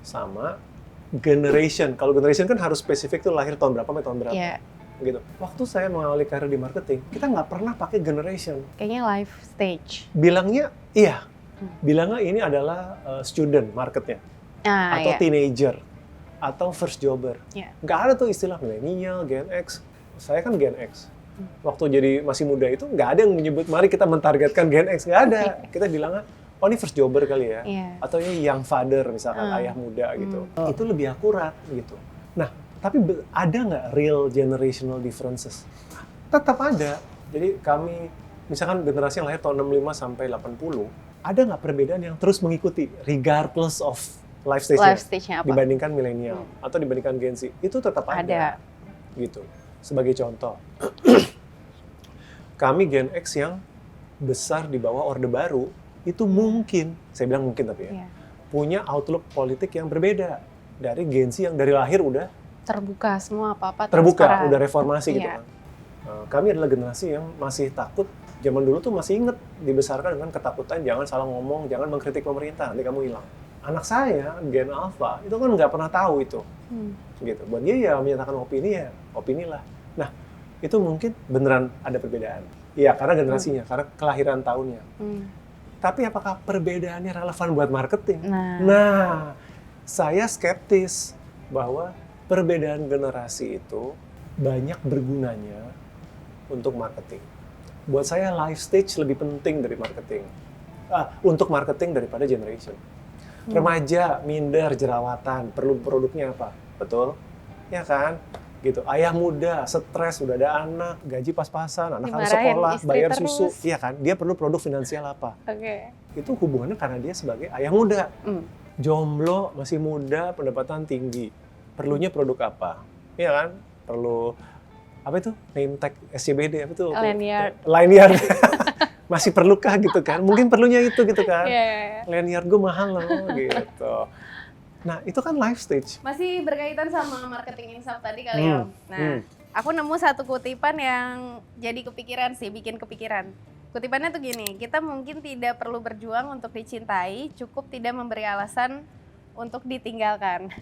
sama generation. Kalau generation kan harus spesifik tuh lahir tahun berapa sampai tahun berapa. Iya. Gitu. Waktu saya mengawali karir di marketing, kita nggak pernah pakai generation. Kayaknya life stage. Bilangnya, iya. Bilangnya ini adalah student marketnya. Atau Iya. teenager. Atau first jobber. Iya. Nggak ada tuh istilah milenial, Gen X. Saya kan Gen X. Waktu jadi masih muda itu nggak ada yang menyebut, mari kita mentargetkan Gen X. Nggak ada. Kita bilangnya, oh ini first jobber kali ya. Iya. Atau ini young father misalkan, ayah muda gitu. Itu lebih akurat gitu. Nah, tapi ada nggak real generational differences? Tetap ada. Jadi kami, misalkan generasi yang lahir tahun 65 sampai 80, ada nggak perbedaan yang terus mengikuti regardless of life Life stage-nya stage-nya apa? dibandingkan milenial atau dibandingkan Gen Z? Itu tetap ada. Gitu. Sebagai contoh, kami Gen X yang besar di bawah Orde Baru, itu mungkin, saya bilang mungkin tapi ya, Iya. punya outlook politik yang berbeda dari Gen Z yang dari lahir udah Terbuka semua apa-apa. terbuka, transparan. udah reformasi gitu Iya. kan. Kami adalah generasi yang masih takut, zaman dulu tuh masih inget, dibesarkan dengan ketakutan, jangan salah ngomong, jangan mengkritik pemerintah, nanti kamu hilang. Anak saya, Gen Alpha, itu kan nggak pernah tahu itu. Gitu. Buat dia ya menyatakan opini ya, opini lah. Nah, itu mungkin beneran ada perbedaan. Iya, karena generasinya, karena kelahiran tahunnya. Tapi apakah perbedaannya relevan buat marketing? Nah, saya skeptis bahwa perbedaan generasi itu banyak bergunanya untuk marketing. Buat saya life stage lebih penting dari marketing. Untuk marketing daripada generation. Remaja, minder, jerawatan, perlu produknya apa? Betul? Ya kan? Gitu. Ayah muda, stres, udah ada anak, gaji pas-pasan, anak harus Dimarahin sekolah, istri bayar terus. susu. Iya kan? Dia perlu produk finansial apa? Oke. Itu hubungannya karena dia sebagai ayah muda. jomblo, masih muda, pendapatan tinggi. Perlunya produk apa? Iya kan? Perlu apa itu? Name tag SCBD apa itu? Lanyard. Lanyard. Masih perlukah gitu kan? Mungkin perlunya itu gitu kan. Yeah. Lanyard gue mahal loh gitu. Nah, itu kan life stage. Masih berkaitan sama marketing insight tadi kali ya. Nah, aku nemu satu kutipan yang jadi kepikiran sih, bikin kepikiran. Kutipannya tuh gini, kita mungkin tidak perlu berjuang untuk dicintai, cukup tidak memberi alasan untuk ditinggalkan.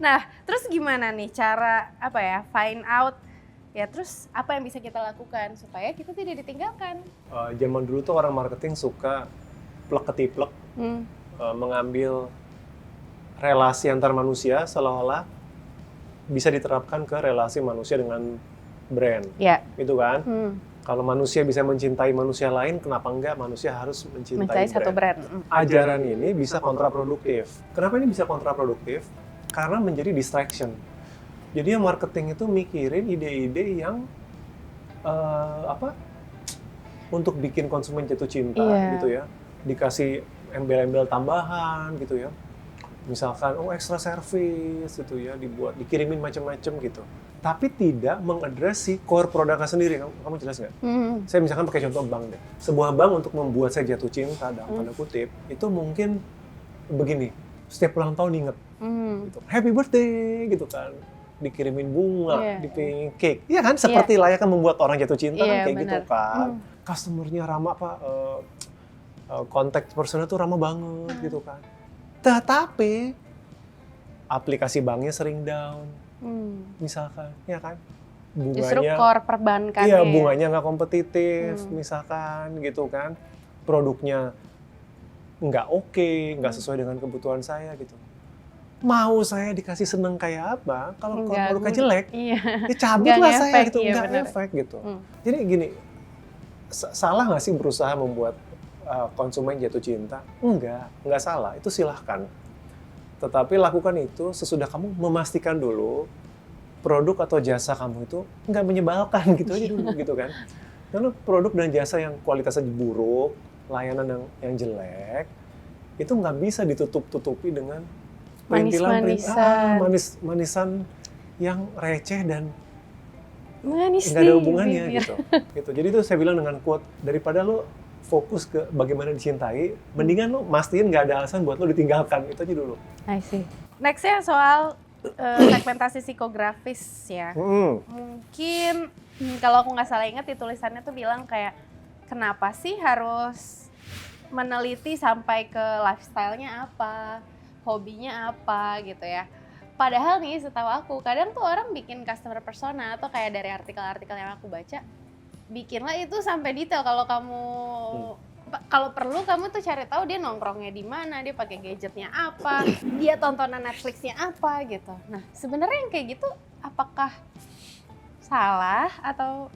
Nah, terus gimana nih cara find out ya, terus apa yang bisa kita lakukan supaya kita tidak ditinggalkan? Zaman dulu tuh orang marketing suka plek-ketiplek, mengambil relasi antar manusia seolah-olah bisa diterapkan ke relasi manusia dengan brand. Ya. Gitu kan? Kalau manusia bisa mencintai manusia lain, kenapa enggak manusia harus mencintai satu brand? Ajaran ini bisa kontraproduktif. Kenapa ini bisa kontraproduktif? Karena menjadi distraction. Jadi yang marketing itu mikirin ide-ide yang untuk bikin konsumen jatuh cinta gitu ya. Dikasih embel-embel tambahan gitu ya. Misalkan extra service gitu ya, dikirimin macam-macam gitu. Tapi tidak mengadres si core produknya sendiri. Kamu jelas nggak? Saya misalkan pakai contoh bank deh. Sebuah bank untuk membuat saya jatuh cinta dalam tanda kutip, itu mungkin begini, setiap ulang tahun inget, gitu. Happy birthday gitu kan, dikirimin bunga, dipingin cake. Iya kan, seperti layaknya membuat orang jatuh cinta kan kayak gitu kan. Customer-nya ramah kontak personnya tuh ramah banget gitu kan. Tetapi aplikasi banknya sering down. Misalkan, ya kan? Bunganya, justru core perbankan. Iya, bunganya nggak kompetitif, misalkan gitu kan. Produknya nggak oke, nggak sesuai dengan kebutuhan saya gitu. Mau saya dikasih seneng kayak apa, kalau produknya jelek, ya cabut lah saya gitu, nggak efek gitu. Jadi gini, salah nggak sih berusaha membuat konsumen jatuh cinta? Enggak salah, itu silahkan. Tetapi lakukan itu sesudah kamu memastikan dulu produk atau jasa kamu itu nggak menyebalkan gitu aja dulu gitu kan. Karena produk dan jasa yang kualitasnya buruk, layanan yang jelek, itu nggak bisa ditutup-tutupi dengan manisan yang receh dan nggak ada hubungannya gitu. Jadi itu saya bilang dengan quote, daripada lo fokus ke bagaimana dicintai, mendingan lo mastiin nggak ada alasan buat lo ditinggalkan, itu aja dulu. I see. Next-nya soal segmentasi psikografis ya. Mungkin kalau aku nggak salah ingat di tulisannya tuh bilang kayak, kenapa sih harus meneliti sampai ke lifestyle-nya apa, hobinya apa gitu ya. Padahal nih setahu aku, kadang tuh orang bikin customer persona atau kayak dari artikel-artikel yang aku baca, bikinlah itu sampai detail. Kalau kamu kalau perlu kamu tuh cari tahu dia nongkrongnya di mana, dia pakai gadgetnya apa, dia tontonan Netflixnya apa gitu. Nah, sebenarnya yang kayak gitu apakah salah atau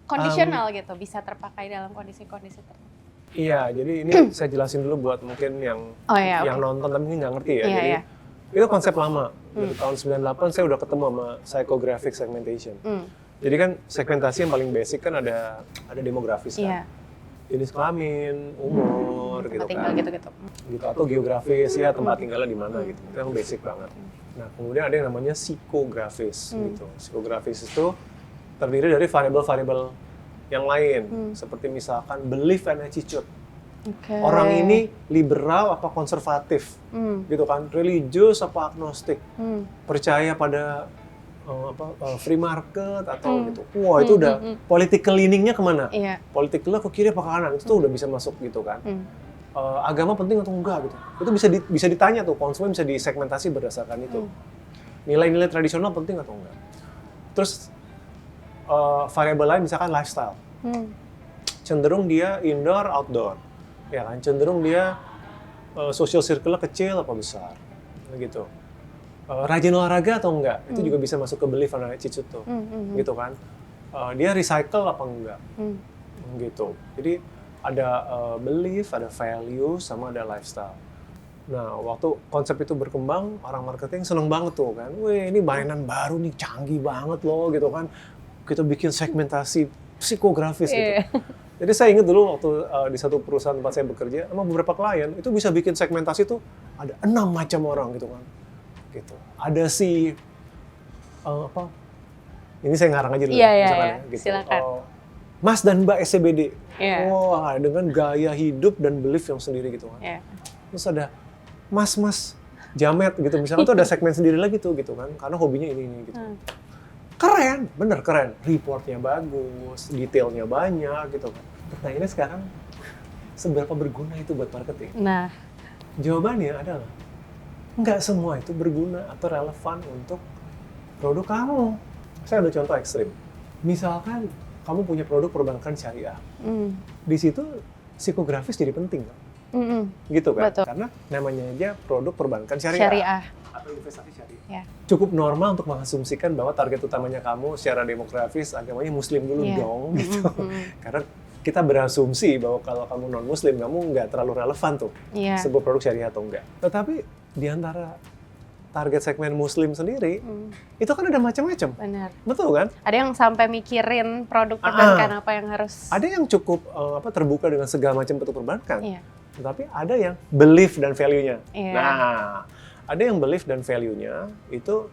kondisional gitu, bisa terpakai dalam kondisi-kondisi tertentu? Iya, jadi ini saya jelasin dulu buat mungkin yang nonton tapi nggak ngerti ya. Jadi itu konsep lama. Dari tahun 98 saya udah ketemu sama psychographic segmentation. Jadi kan segmentasi yang paling basic kan ada demografis kan. Jenis kelamin, umur gitu kan. Gitu, atau geografis ya, tempat tinggalnya di mana gitu. Itu yang basic banget. Nah, kemudian ada yang namanya psikografis gitu. Psikografis itu terdiri dari variabel-variabel yang lain, seperti misalkan belief and attitude. Orang ini liberal apa konservatif, gitu kan, religius apa agnostik, percaya pada free market atau gitu. Wah, itu udah political leaning-nya kemana? Politicalnya ke kiri apa ke kanan, itu tuh udah bisa masuk gitu kan. Agama penting atau enggak gitu. Itu bisa ditanya tuh, konsumen bisa disegmentasi berdasarkan itu. Nilai-nilai tradisional penting atau enggak. Terus variabel lain misalkan lifestyle. Cenderung dia indoor, outdoor. Ya kan, cenderung dia social circle-nya kecil apa besar. Gitu. Rajin olahraga atau enggak, itu juga bisa masuk ke belief and attitude tuh, gitu kan. Dia recycle apa enggak, gitu. Jadi ada belief, ada value, sama ada lifestyle. Nah, waktu konsep itu berkembang, orang marketing seneng banget tuh kan. Wih, ini mainan baru nih, canggih banget loh, gitu kan. Kita bikin segmentasi psikografis gitu. Jadi saya ingat dulu waktu di satu perusahaan tempat saya bekerja, sama beberapa klien, itu bisa bikin segmentasi tuh ada 6 macam orang gitu kan. Gitu. Ada si, apa, ini saya ngarang aja dulu. Iya, misalkan iya. ya, gitu. Silakan. Mas dan Mbak SCBD. Iya. Wah, dengan gaya hidup dan belief yang sendiri gitu kan. Iya. Terus ada Mas Jamet gitu. Misalnya tuh ada segmen sendiri lagi tuh gitu kan. Karena hobinya ini gitu. Keren, bener keren. Reportnya bagus, detailnya banyak gitu kan. Pertanyaannya sekarang, seberapa berguna itu buat marketing? Nah, Jawabannya adalah, nggak semua itu berguna atau relevan untuk produk kamu. Saya ambil contoh ekstrim. Misalkan kamu punya produk perbankan syariah. Di situ psikografis jadi penting kan? Gitu kan? Betul. Karena namanya aja produk perbankan syariah. Atau investasi syariah. Ya. Cukup normal untuk mengasumsikan bahwa target utamanya kamu secara demografis agamanya muslim dulu Iya. dong gitu. Karena kita berasumsi bahwa kalau kamu non muslim kamu nggak terlalu relevan tuh Iya. sebuah produk syariah atau enggak. Tetapi di antara target segmen muslim sendiri itu kan ada macam-macam. Benar. Betul kan? Ada yang sampai mikirin produk perbankan apa yang harus. Ada yang cukup terbuka dengan segala macam bentuk perbankan. Iya. Tetapi ada yang belief dan value-nya. Iya. Nah, ada yang belief dan value-nya itu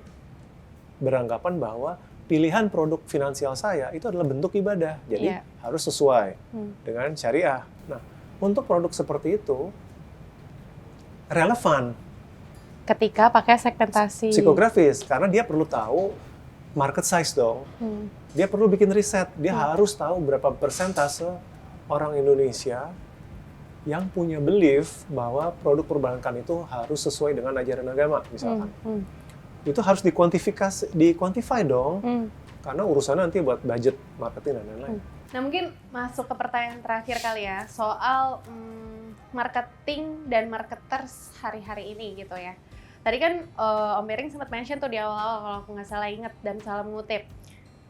beranggapan bahwa pilihan produk finansial saya itu adalah bentuk ibadah. Jadi Iya. harus sesuai dengan syariah. Nah, untuk produk seperti itu relevan Ketika pakai segmentasi. psikografis karena dia perlu tahu market size dong. Dia perlu bikin riset. Dia harus tahu berapa persentase orang Indonesia yang punya belief bahwa produk perbankan itu harus sesuai dengan ajaran agama misalkan. Itu harus dikuantify dong. Karena urusannya nanti buat budget marketing dan lain-lain. Nah, mungkin masuk ke pertanyaan terakhir kali ya, soal marketing dan marketers hari-hari ini gitu ya. Tadi kan Om Bering sempat mention tuh di awal-awal kalau aku nggak salah inget dan salah mengutip.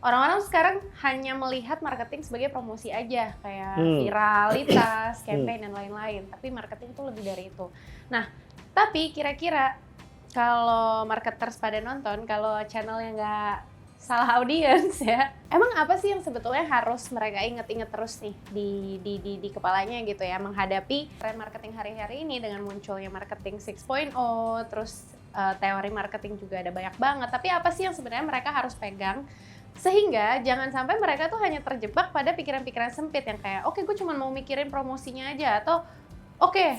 Orang-orang sekarang hanya melihat marketing sebagai promosi aja, kayak viralitas, campaign, dan lain-lain. Tapi marketing itu lebih dari itu. Nah, tapi kira-kira kalau marketers pada nonton, kalau channelnya nggak salah audiens ya, emang apa sih yang sebetulnya harus mereka inget-inget terus nih di kepalanya gitu ya, menghadapi tren marketing hari-hari ini dengan munculnya marketing 6.0, terus teori marketing juga ada banyak banget. Tapi apa sih yang sebenarnya mereka harus pegang sehingga jangan sampai mereka tuh hanya terjebak pada pikiran-pikiran sempit yang kayak oke, gue cuma mau mikirin promosinya aja, atau oke,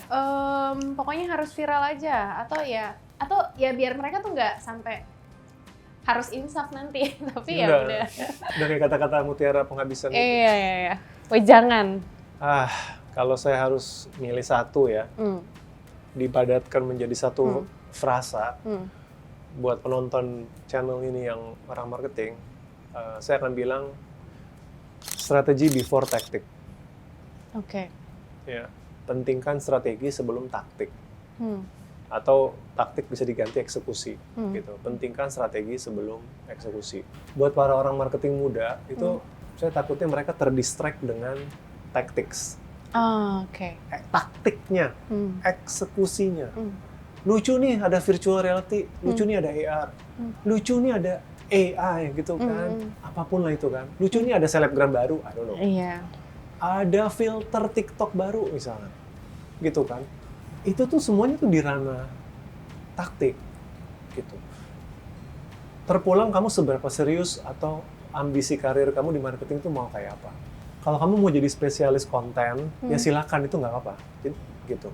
pokoknya harus viral aja, atau ya biar mereka tuh nggak sampai harus insaf nanti, tapi ya udah. Udah kayak kata-kata mutiara penghabisan. Iya. Jangan. Kalau saya harus milih satu ya, dipadatkan menjadi satu frasa buat penonton channel ini yang orang marketing, saya akan bilang strategi before tactic. Oke. Ya, pentingkan strategi sebelum taktik. Atau taktik bisa diganti eksekusi gitu. Pentingkan strategi sebelum eksekusi. Buat para orang marketing muda itu saya takutnya mereka terdistract dengan tactics. Oke. Taktiknya, eksekusinya. Lucu nih ada virtual reality, lucu nih ada AR, lucu nih ada AI gitu kan. Apapun lah itu kan. Lucu nih ada selebgram baru, I don't know. Iya. Ada filter TikTok baru misalnya. Gitu kan. Itu tuh semuanya tuh di ranah taktik gitu. Terpulang kamu seberapa serius atau ambisi karir kamu di marketing itu mau kayak apa. Kalau kamu mau jadi spesialis konten, ya silakan, itu nggak apa-apa gitu.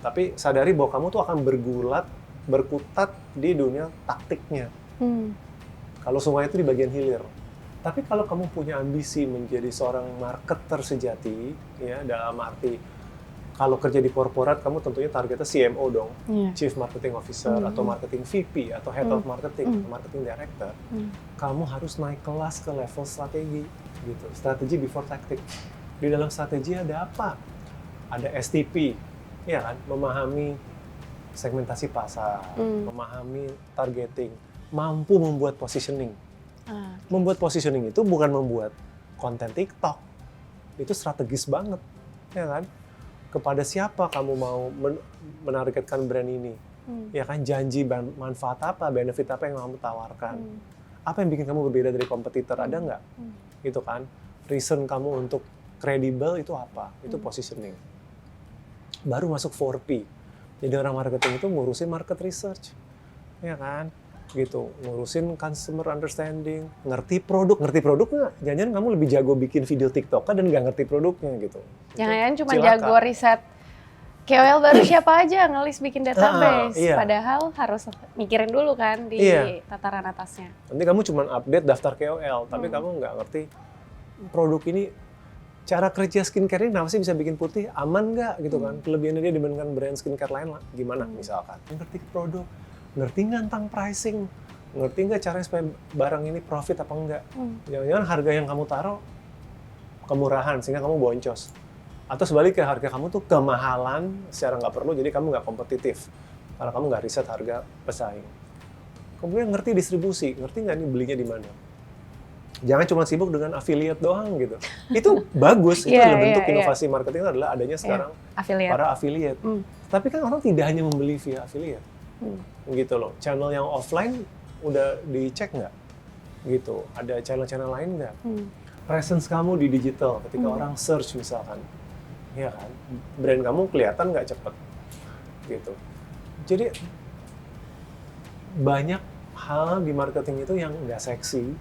Tapi sadari bahwa kamu tuh akan berkutat di dunia taktiknya. Kalau semua itu di bagian hilir. Tapi kalau kamu punya ambisi menjadi seorang marketer sejati, ya dalam arti kalau kerja di korporat, kamu tentunya targetnya CMO dong, Chief Marketing Officer, atau Marketing VP, atau Head of Marketing, atau Marketing Director. Kamu harus naik kelas ke level strategi, gitu. Strategi before tactic. Di dalam strategi ada apa? Ada STP, ya kan? Memahami segmentasi pasar, memahami targeting, mampu membuat positioning. Membuat positioning itu bukan membuat konten TikTok, itu strategis banget, ya kan? Kepada siapa kamu mau menargetkan brand ini? Ya kan, janji manfaat apa, benefit apa yang kamu tawarkan? Apa yang bikin kamu berbeda dari kompetitor, ada nggak? Gitu kan? Reason kamu untuk kredibel itu apa? Itu positioning. Baru masuk 4P. Jadi orang marketing itu ngurusin market research, ya kan? Gitu, ngurusin customer understanding, ngerti produknya. Jangan-jangan kamu lebih jago bikin video TikTok dan nggak ngerti produknya gitu. Jangan cuma Cilaka. jago riset KOL baru siapa aja ngelis bikin database. Iya. Padahal harus mikirin dulu kan di Iya. tataran atasnya. Nanti kamu cuma update daftar KOL, tapi kamu nggak ngerti produk ini, cara kerja skincare ini kenapa sih bisa bikin putih, aman nggak gitu kan? Kelebihannya dia dibandingkan brand skincare lain lah, gimana misalkan? Ngerti produk, ngerti nggak tentang pricing, ngerti nggak caranya supaya barang ini profit apa enggak? Jangan-jangan harga yang kamu taruh kemurahan sehingga kamu boncos. Atau sebaliknya harga kamu tuh kemahalan secara nggak perlu, jadi kamu nggak kompetitif. Karena kamu nggak riset harga pesaing. Kemudian ngerti distribusi, ngerti nggak nih belinya di mana. Jangan cuma sibuk dengan affiliate doang gitu. Itu bagus, itu adalah bentuk inovasi marketing adalah adanya sekarang Affiliate. para affiliate. Tapi kan orang tidak hanya membeli via affiliate. Gitu loh. Channel yang offline udah dicek nggak? Gitu. Ada channel-channel lain nggak? Presence kamu di digital ketika orang search misalkan. Iya kan? Brand kamu kelihatan nggak cepet. Gitu. Jadi banyak hal di marketing itu yang nggak seksi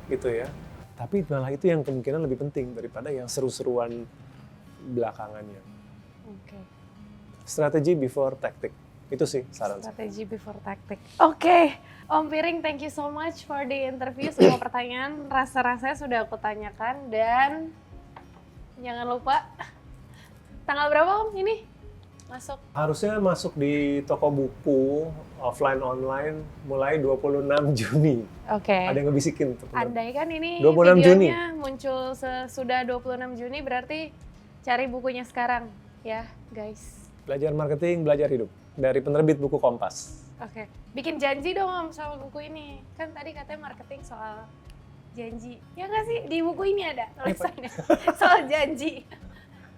gitu ya. Tapi malah itu yang kemungkinan lebih penting daripada yang seru-seruan belakangannya. Oke. Strategi before tactic. Itu sih saran saya. Strategi before tactic. Oke. Om Piring, thank you so much for the interview. Semua pertanyaan rasa-rasanya sudah aku tanyakan dan jangan lupa tanggal berapa Om ini masuk? Harusnya masuk di toko buku offline online mulai 26 Juni. Oke. Ada yang ngebisikin tuh. Andai kan ini 26 Juni. videonya muncul sesudah 26 Juni berarti cari bukunya sekarang ya guys. Belajar marketing, belajar hidup. Dari penerbit buku Kompas. Oke. Bikin janji dong Om sama buku ini. Kan tadi katanya marketing soal janji. Ya nggak sih? Di buku ini ada tulisannya soal janji.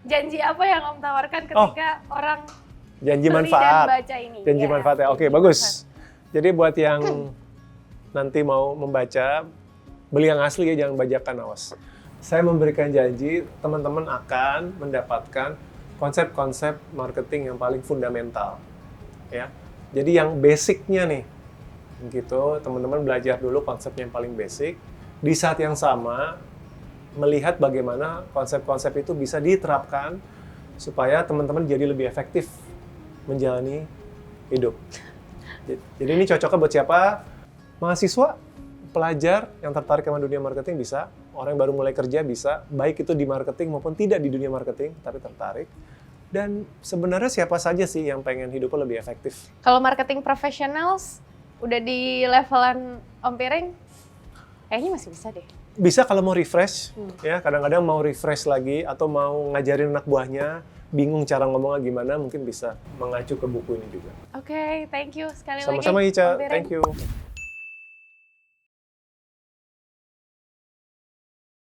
Janji apa yang Om tawarkan ketika orang Janji beli manfaat. dan baca ini? Janji Ya, manfaat ya. Oke, janji bagus. manfaat. Jadi buat yang nanti mau membaca, beli yang asli ya, jangan bajakan, awas. Saya memberikan janji teman-teman akan mendapatkan konsep-konsep marketing yang paling fundamental. Ya. Jadi yang basicnya nih, gitu, teman-teman belajar dulu konsepnya yang paling basic. Di saat yang sama, melihat bagaimana konsep-konsep itu bisa diterapkan supaya teman-teman jadi lebih efektif menjalani hidup. Jadi ini cocoknya buat siapa? Mahasiswa, pelajar yang tertarik sama dunia marketing bisa, orang yang baru mulai kerja bisa, baik itu di marketing maupun tidak di dunia marketing, tapi tertarik. Dan sebenarnya siapa saja sih yang pengen hidupnya lebih efektif? Kalau marketing professionals udah di levelan Om Piring, kayaknya masih bisa deh. Bisa kalau mau refresh, ya kadang-kadang mau refresh lagi atau mau ngajarin anak buahnya, bingung cara ngomongnya gimana, mungkin bisa mengacu ke buku ini juga. Oke, thank you sekali lagi. Sama-sama Ica, Om Piring. thank you.